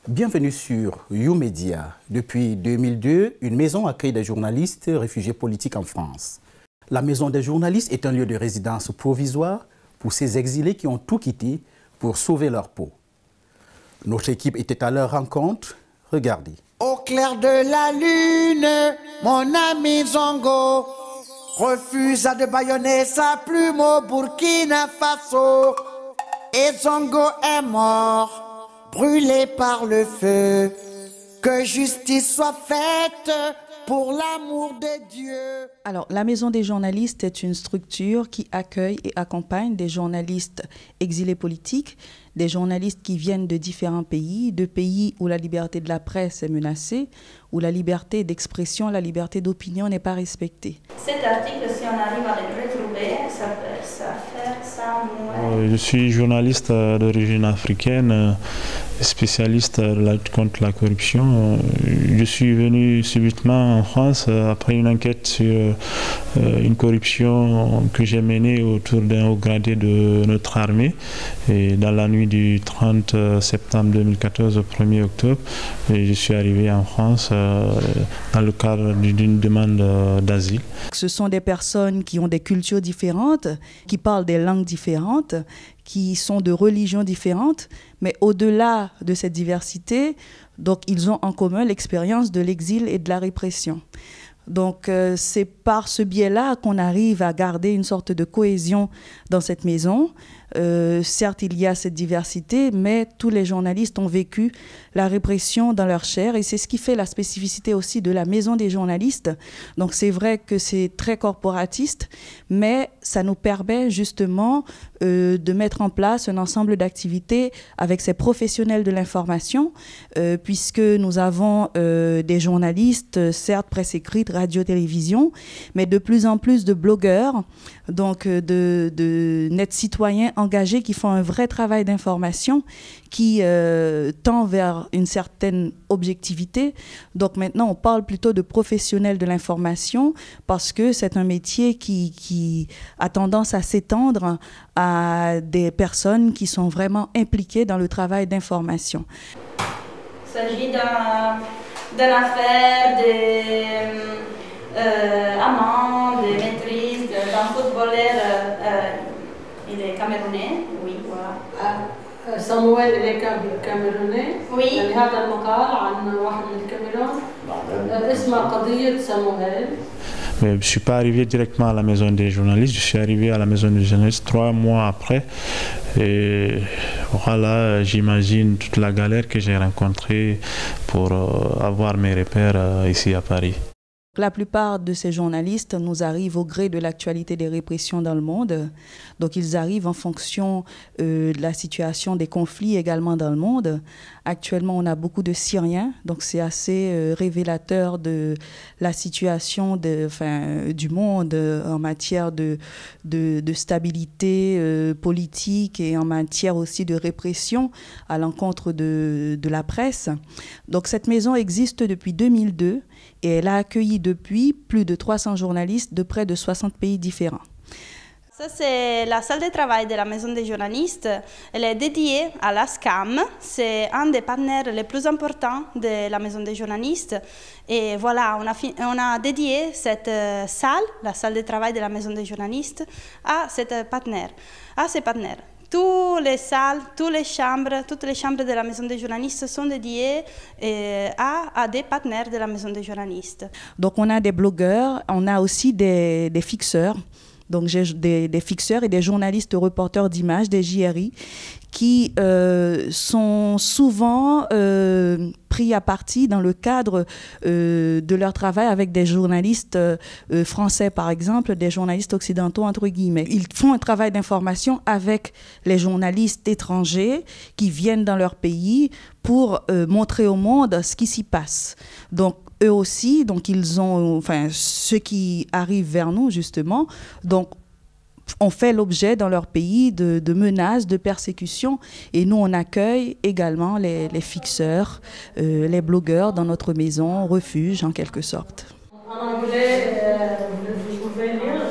Bienvenue sur YouMedia. Depuis 2002, une maison accueille des journalistes réfugiés politiques en France. La maison des journalistes est un lieu de résidence provisoire pour ces exilés qui ont tout quitté pour sauver leur peau. Notre équipe était à leur rencontre. Regardez. Au clair de la lune, mon ami Zongo refusa de bâillonner sa plume au Burkina Faso. Et Zongo est mort, brûlé par le feu. Que justice soit faite pour l'amour de Dieu. Alors, la Maison des journalistes est une structure qui accueille et accompagne des journalistes exilés politiques, des journalistes qui viennent de différents pays, de pays où la liberté de la presse est menacée, où la liberté d'expression, la liberté d'opinion n'est pas respectée. Cet article, si on arrive à le retrouver, ça fait Samuel. Je suis journaliste d'origine africaine, spécialiste de la lutte contre la corruption. Je suis venu subitement en France après une enquête sur une corruption que j'ai menée autour d'un haut gradé de notre armée. Et dans la nuit du 30 septembre 2014 au 1er octobre, je suis arrivé en France dans le cadre d'une demande d'asile. Ce sont des personnes qui ont des cultures différentes, qui parlent des langues différentes, qui sont de religions différentes, mais au-delà de cette diversité, donc ils ont en commun l'expérience de l'exil et de la répression. Donc c'est par ce biais-là qu'on arrive à garder une sorte de cohésion dans cette maison. Certes, il y a cette diversité, mais tous les journalistes ont vécu la répression dans leur chair et c'est ce qui fait la spécificité aussi de la Maison des journalistes. Donc c'est vrai que c'est très corporatiste, mais ça nous permet justement de mettre en place un ensemble d'activités avec ces professionnels de l'information, puisque nous avons des journalistes, certes presse écrite, radio-télévision, mais de plus en plus de blogueurs, donc de net citoyens engagés qui font un vrai travail d'information qui tend vers une certaine objectivité. Donc maintenant, on parle plutôt de professionnels de l'information parce que c'est un métier qui a tendance à s'étendre à des personnes qui sont vraiment impliquées dans le travail d'information. Il s'agit d'une affaire d'amende, de maîtrise, d'un footballeur. Il est camerounais, oui, voilà. صامويل اللي كان كاميروني. Oui. يعني هذا المقال عن واحد من الكاميرون اسمها قضية صامويل. Mais je ne suis pas arrivé directement à la maison des journalistes, je suis arrivé à la maison des journalistes 3 mois après. Et voilà, j'imagine toute la galère que j'ai rencontrée pour avoir mes repères ici à Paris. La plupart de ces journalistes nous arrivent au gré de l'actualité des répressions dans le monde. Donc ils arrivent en fonction de la situation des conflits également dans le monde. Actuellement, on a beaucoup de Syriens, donc c'est assez révélateur de la situation du monde en matière de stabilité politique et en matière aussi de répression à l'encontre de la presse. Donc cette maison existe depuis 2002 et elle a accueilli depuis plus de 300 journalistes de près de 60 pays différents. Ça, c'est la salle de travail de la Maison des journalistes. Elle est dédiée à la SCAM. C'est un des partenaires les plus importants de la Maison des journalistes. Et voilà, on a dédié cette salle, la salle de travail de la Maison des journalistes, à ces partenaires. Toutes les salles, toutes les chambres de la Maison des journalistes sont dédiées à des partenaires de la Maison des journalistes. Donc on a des blogueurs, on a aussi des fixeurs. Donc j'ai des fixeurs et des journalistes reporters d'images, des JRI, qui sont souvent pris à partie dans le cadre de leur travail avec des journalistes français, par exemple, des journalistes occidentaux, entre guillemets. Ils font un travail d'information avec les journalistes étrangers qui viennent dans leur pays pour montrer au monde ce qui s'y passe. Donc, eux aussi, donc ils ont, ceux qui arrivent vers nous justement, donc ont fait l'objet dans leur pays de menaces, de persécutions, et nous on accueille également les fixeurs, les blogueurs dans notre maison, refuge en quelque sorte. En anglais, vous pouvez lire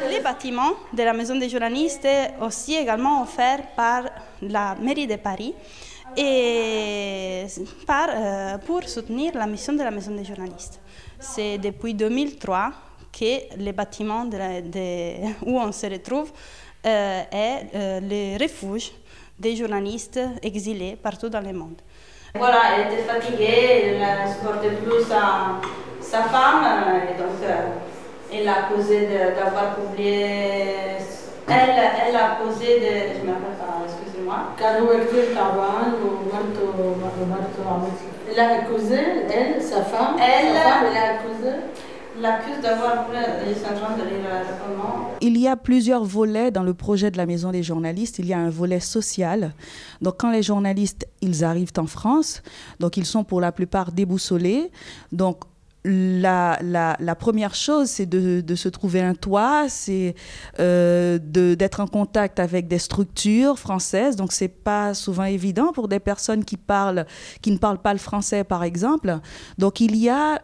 Les les bâtiments de la Maison des journalistes est aussi également offert par la mairie de Paris et pour soutenir la mission de la Maison des journalistes. C'est depuis 2003 que les bâtiments où on se retrouve est le refuge des journalistes exilés partout dans le monde. Voilà, elle était fatiguée, elle ne supportait plus sa femme, et donc elle a causé d'avoir publié. Elle a causé de. Je ne me rappelle pas, excusez-moi. Elle a accusé, elle, sa femme, elle a accusé. L'accuse d'avoir voulu, ils sont en train de lire le roman. Il y a plusieurs volets dans le projet de la Maison des journalistes. Il y a un volet social. Donc quand les journalistes, ils arrivent en France, donc ils sont pour la plupart déboussolés. Donc la première chose, c'est de se trouver un toit, c'est d'être en contact avec des structures françaises. Donc, c'est pas souvent évident pour des personnes qui ne parlent pas le français, par exemple. Donc, il y a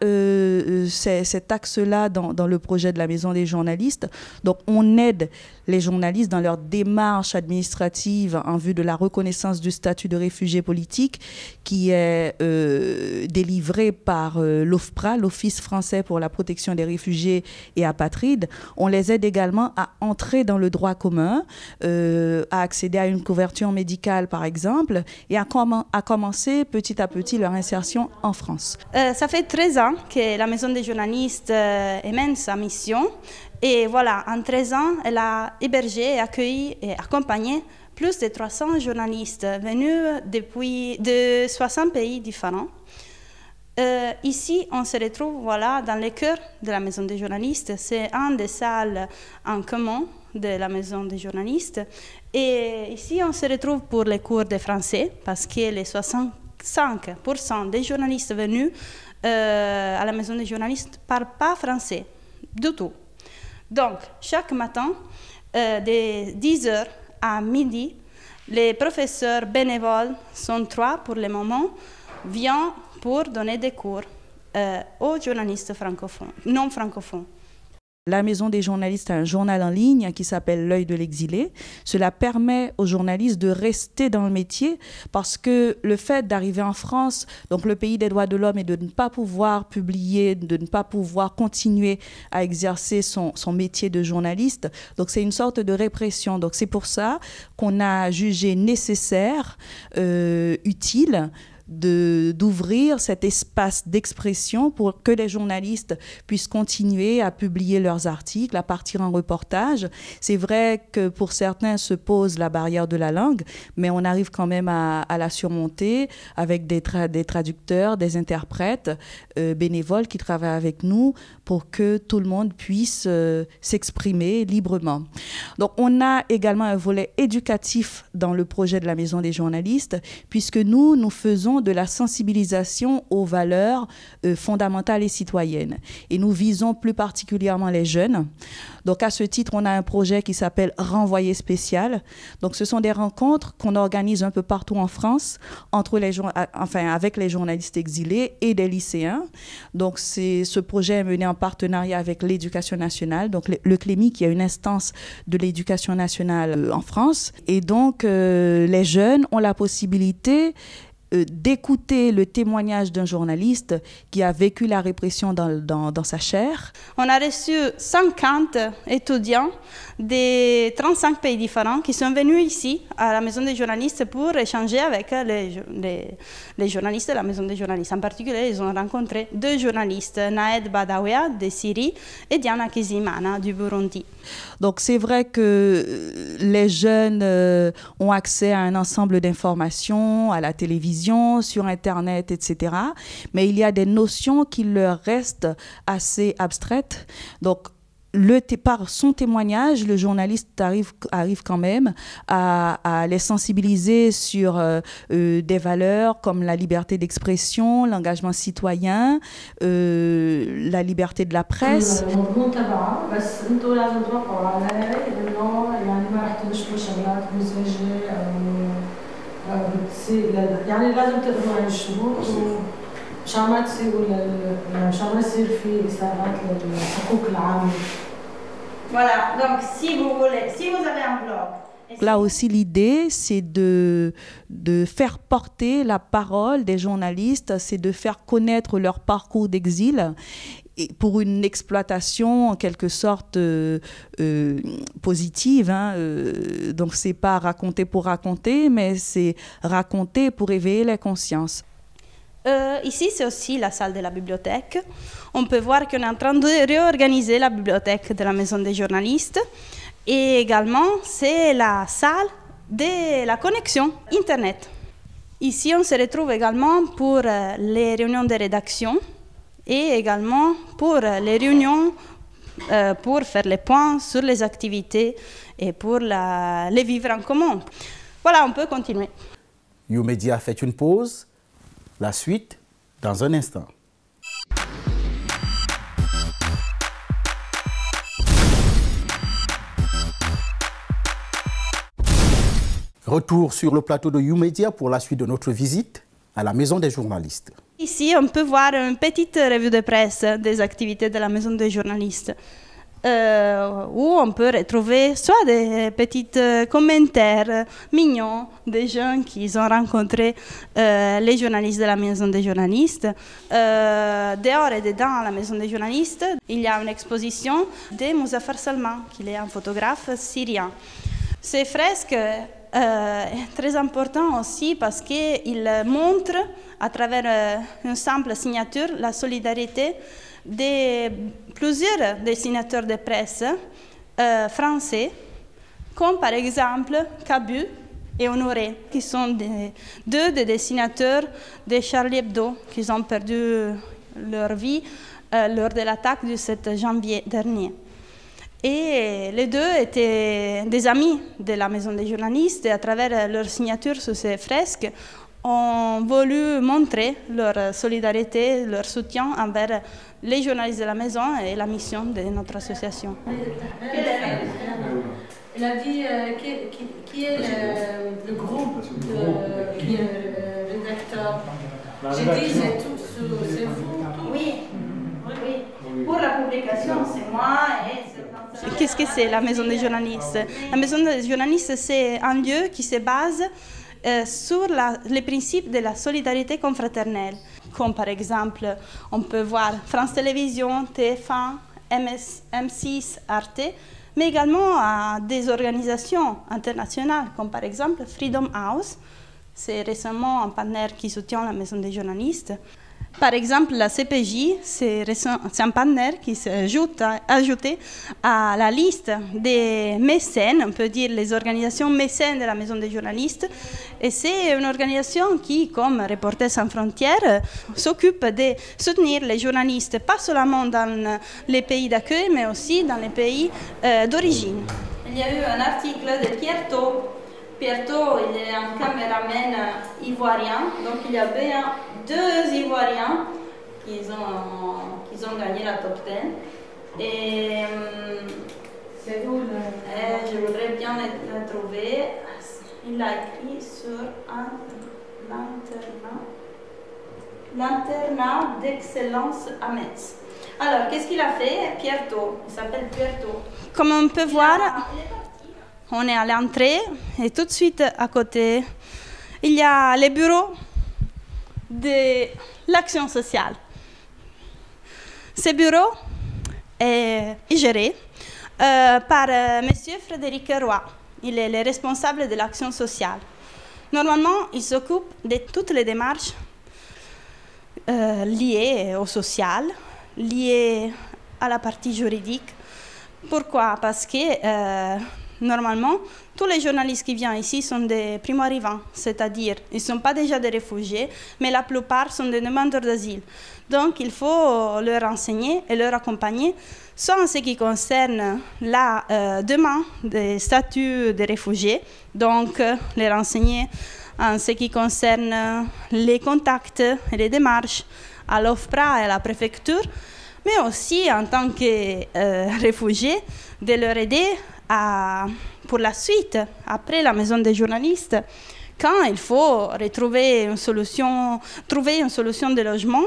cet axe-là dans le projet de la Maison des journalistes. Donc, on aide les journalistes dans leur démarche administrative en vue de la reconnaissance du statut de réfugié politique qui est délivré par l'OFPRA, l'Office français pour la protection des réfugiés et apatrides. On les aide également à entrer dans le droit commun, à accéder à une couverture médicale, par exemple, et à commencer petit à petit leur insertion en France. Ça fait 13 ans que la Maison des journalistes mène sa mission. Et voilà, en 13 ans, elle a hébergé, accueilli et accompagné plus de 300 journalistes venus de 60 pays différents. Ici, on se retrouve dans le cœur de la Maison des journalistes. C'est une des salles en commun de la Maison des journalistes. Et ici, on se retrouve pour les cours de français parce que les 65% des journalistes venus à la Maison des journalistes ne parlent pas français du tout. Donc, chaque matin, de 10h à midi, les professeurs bénévoles, sont 3 pour le moment, viennent pour donner des cours aux journalistes francophones, non francophones. La Maison des journalistes a un journal en ligne qui s'appelle L'œil de l'exilé. Cela permet aux journalistes de rester dans le métier parce que le fait d'arriver en France, donc le pays des droits de l'homme, et de ne pas pouvoir publier, de ne pas pouvoir continuer à exercer son métier de journaliste, donc c'est une sorte de répression. Donc c'est pour ça qu'on a jugé nécessaire, utile, d'ouvrir cet espace d'expression pour que les journalistes puissent continuer à publier leurs articles, à partir en reportage. C'est vrai que pour certains se pose la barrière de la langue, mais on arrive quand même à la surmonter avec des traducteurs, des interprètes bénévoles qui travaillent avec nous pour que tout le monde puisse s'exprimer librement. Donc on a également un volet éducatif dans le projet de la Maison des journalistes, puisque nous faisons de la sensibilisation aux valeurs fondamentales et citoyennes. Et nous visons plus particulièrement les jeunes. Donc à ce titre, on a un projet qui s'appelle Renvoyé spécial. Donc ce sont des rencontres qu'on organise un peu partout en France avec les journalistes exilés et des lycéens. Donc ce projet est mené en partenariat avec l'Éducation nationale, donc le CLEMI, qui est une instance de l'Éducation nationale en France. Et donc les jeunes ont la possibilité d'écouter le témoignage d'un journaliste qui a vécu la répression dans sa chair. On a reçu 50 étudiants de 35 pays différents qui sont venus ici à la Maison des journalistes pour échanger avec les journalistes de la Maison des journalistes. En particulier, ils ont rencontré 2 journalistes, Naed Badaouia de Syrie et Diana Kizimana du Burundi. Donc c'est vrai que les jeunes ont accès à un ensemble d'informations, à la télévision, sur Internet, etc. Mais il y a des notions qui leur restent assez abstraites. Donc par son témoignage, le journaliste arrive quand même à les sensibiliser sur des valeurs comme la liberté d'expression, l'engagement citoyen, la liberté de la presse. Voilà, donc si vous voulez, si vous avez un blog. Là aussi, l'idée, c'est de faire porter la parole des journalistes, c'est de faire connaître leur parcours d'exil et pour une exploitation en quelque sorte positive. Donc, c'est pas raconter pour raconter, mais c'est raconter pour éveiller les consciences. Ici, c'est aussi la salle de la bibliothèque. On peut voir qu'on est en train de réorganiser la bibliothèque de la Maison des journalistes. Et également, c'est la salle de la connexion Internet. Ici, on se retrouve également pour les réunions de rédaction et également pour les réunions pour faire les points sur les activités et pour les vivre en commun. Voilà, on peut continuer. YouMedia fait une pause. La suite, dans un instant. Retour sur le plateau de YouMedia pour la suite de notre visite à la Maison des journalistes. Ici, on peut voir une petite revue de presse des activités de la Maison des journalistes, où on peut retrouver soit des petits commentaires mignons des gens qui ont rencontré les journalistes de la Maison des journalistes. Dehors et dedans la Maison des journalistes, il y a une exposition de Mouzaffar Salman, qui est un photographe syrien. Ces fresques est très important aussi parce qu'il montre à travers une simple signature la solidarité de plusieurs dessinateurs de presse français, comme par exemple Cabu et Honoré, qui sont deux des dessinateurs de Charlie Hebdo, qui ont perdu leur vie lors de l'attaque du 7 janvier dernier. Et les deux étaient des amis de la Maison des journalistes et à travers leur signature sur ces fresques, ont voulu montrer leur solidarité, leur soutien envers les journalistes de la Maison et la mission de notre association. Elle a dit qui est le groupe, qui est le rédacteur. J'ai dit c'est vous. Oui. Pour la publication, c'est moi et c'est... Qu'est-ce que c'est la Maison des journalistes? La Maison des journalistes, c'est un lieu qui se base sur les principes de la solidarité confraternelle. Comme par exemple, on peut voir France Télévisions, TF1, M6, Arte, mais également des organisations internationales, comme par exemple Freedom House. C'est récemment un partenaire qui soutient la Maison des journalistes. Par exemple, la CPJ, c'est un partenaire qui s'est ajouté à la liste des mécènes, on peut dire les organisations mécènes de la Maison des journalistes. Et c'est une organisation qui, comme Reporters sans frontières, s'occupe de soutenir les journalistes, pas seulement dans les pays d'accueil, mais aussi dans les pays d'origine. Il y a eu un article de Pierre Thau. Pierre Thau, il est un caméraman ivoirien, donc il y a bien 2 Ivoiriens qui ont gagné la top 10. Et c'est où je voudrais bien la trouver. Il a écrit sur l'internat d'excellence à Metz. Alors, qu'est-ce qu'il a fait? Pierre Thau, il s'appelle Pierre Thau. Comme on peut voir, on est à l'entrée et tout de suite à côté, il y a les bureaux de l'action sociale. Ce bureau est géré par M. Frédéric Roy. Il est le responsable de l'action sociale. Normalement, il s'occupe de toutes les démarches liées au social, liées à la partie juridique. Pourquoi? Parce que normalement, tous les journalistes qui viennent ici sont des primo-arrivants, c'est-à-dire ils ne sont pas déjà des réfugiés, mais la plupart sont des demandeurs d'asile. Donc il faut leur enseigner et leur accompagner, soit en ce qui concerne la demande des statuts de réfugiés, donc les renseigner en ce qui concerne les contacts et les démarches à l'OFPRA et à la préfecture, mais aussi en tant que réfugiés, de leur aider pour la suite, après la Maison des journalistes, quand il faut trouver une solution de logement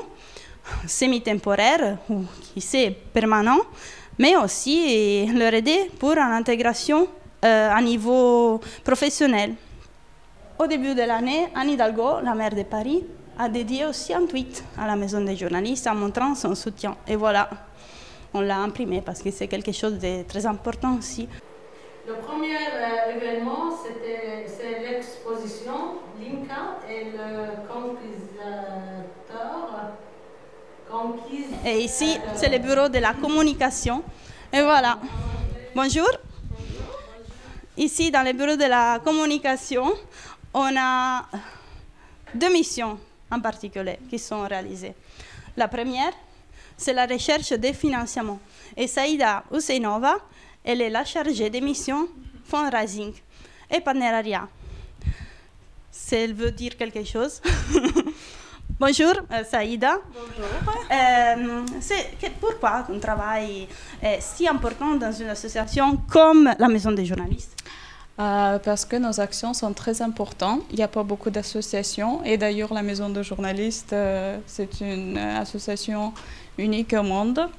semi-temporaire ou qui c'est permanent, mais aussi leur aider pour une intégration à niveau professionnel. Au début de l'année, Anne Hidalgo, la maire de Paris, a dédié aussi un tweet à la Maison des journalistes en montrant son soutien. Et voilà, on l'a imprimé parce que c'est quelque chose de très important aussi. Le premier événement, c'est l'exposition L'Inca et le conquistador. Et ici, c'est le bureau de la communication. Et voilà. Bonjour. Ici, dans le bureau de la communication, on a 2 missions en particulier qui sont réalisées. La première, c'est la recherche des financements. Et Saïda Huseinova, elle est la chargée des missions fundraising et partenariat. Si elle veut dire quelque chose. Bonjour, Saïda. Bonjour. Pourquoi ton travail est si important dans une association comme la Maison des journalistes? Parce que nos actions sont très importantes. Il n'y a pas beaucoup d'associations. Et d'ailleurs, la Maison des journalistes, c'est une association unique au monde.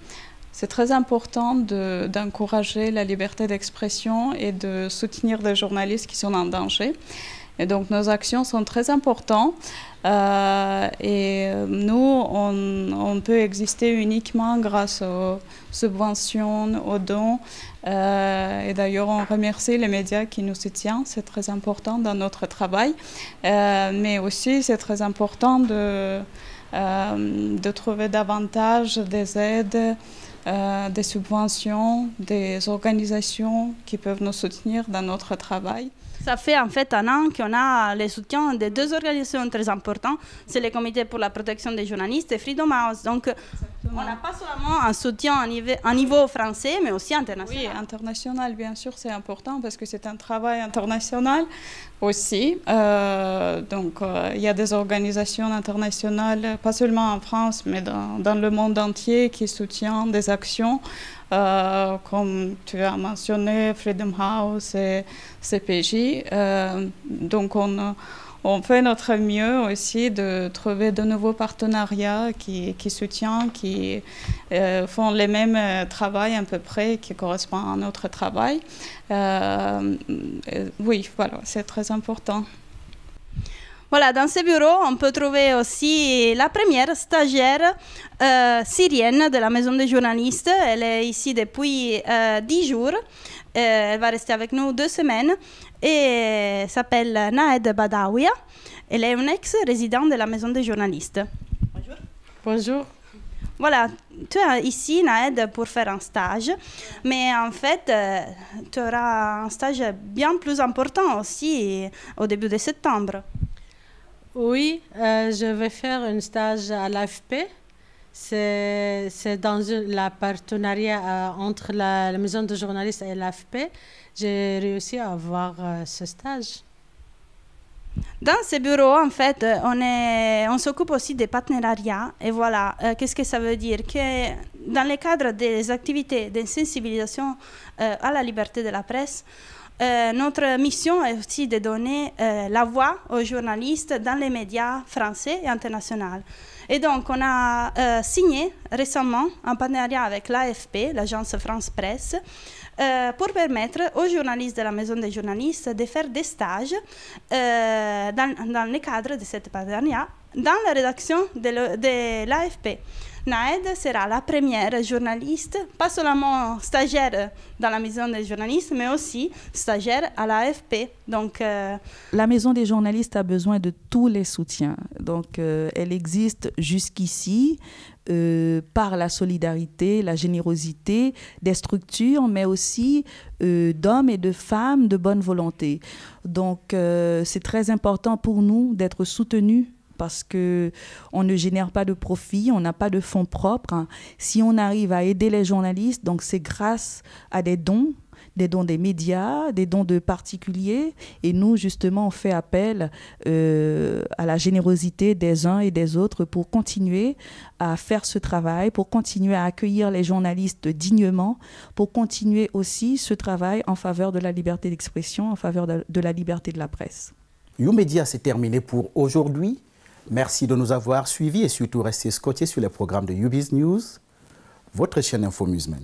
C'est très important d'encourager la liberté d'expression et de soutenir des journalistes qui sont en danger. Et donc, nos actions sont très importantes. Et nous, on peut exister uniquement grâce aux subventions, aux dons. Et d'ailleurs, on remercie les médias qui nous soutiennent. C'est très important dans notre travail. Mais aussi, c'est très important de trouver davantage des aides, des subventions, des organisations qui peuvent nous soutenir dans notre travail. Ça fait en fait un an qu'on a le soutien de 2 organisations très importantes. C'est le Comité pour la protection des journalistes et Freedom House. Donc, exactement. On n'a pas seulement un soutien à niveau français, mais aussi international. Oui, international, bien sûr, c'est important parce que c'est un travail international aussi. Donc, il y a des organisations internationales, pas seulement en France, mais dans le monde entier qui soutiennent des actions. Comme tu as mentionné, Freedom House et CPJ. Donc, on fait notre mieux aussi de trouver de nouveaux partenariats qui soutiennent, qui font les mêmes travaux à peu près, qui correspondent à notre travail. Oui, voilà, c'est très important. Voilà, dans ce bureau, on peut trouver aussi la première stagiaire syrienne de la Maison des journalistes. Elle est ici depuis 10 jours. Elle va rester avec nous 2 semaines et s'appelle Naed Badaouia. Elle est une ex-résidente de la Maison des journalistes. Bonjour. Bonjour. Voilà, tu es ici, Naed, pour faire un stage, mais en fait, tu auras un stage bien plus important aussi au début de septembre. Oui, je vais faire un stage à l'AFP. C'est dans le partenariat entre la Maison de journalistes et l'AFP. J'ai réussi à avoir ce stage. Dans ce bureau, en fait, on s'occupe aussi des partenariats. Et voilà, qu'est-ce que ça veut dire? Que dans le cadre des activités de sensibilisation à la liberté de la presse, notre mission est aussi de donner la voix aux journalistes dans les médias français et internationaux. Et donc, on a signé récemment un partenariat avec l'AFP, l'agence France Presse, pour permettre aux journalistes de la Maison des journalistes de faire des stages dans le cadre de ce partenariat dans la rédaction de l'AFP. Naed sera la première journaliste, pas seulement stagiaire dans la Maison des journalistes, mais aussi stagiaire à l'AFP. Donc, la Maison des journalistes a besoin de tous les soutiens. Donc, elle existe jusqu'ici par la solidarité, la générosité des structures, mais aussi d'hommes et de femmes de bonne volonté. Donc, c'est très important pour nous d'être soutenus parce qu'on ne génère pas de profit, on n'a pas de fonds propres. Si on arrive à aider les journalistes, donc c'est grâce à des dons des médias, des dons de particuliers. Et nous, justement, on fait appel à la générosité des uns et des autres pour continuer à faire ce travail, pour continuer à accueillir les journalistes dignement, pour continuer aussi ce travail en faveur de la liberté d'expression, en faveur de la liberté de la presse. YouMedia, c'est terminé pour aujourd'hui. Merci de nous avoir suivis et surtout restez scotchés sur les programmes de YouBiz News, votre chaîne Info Musement.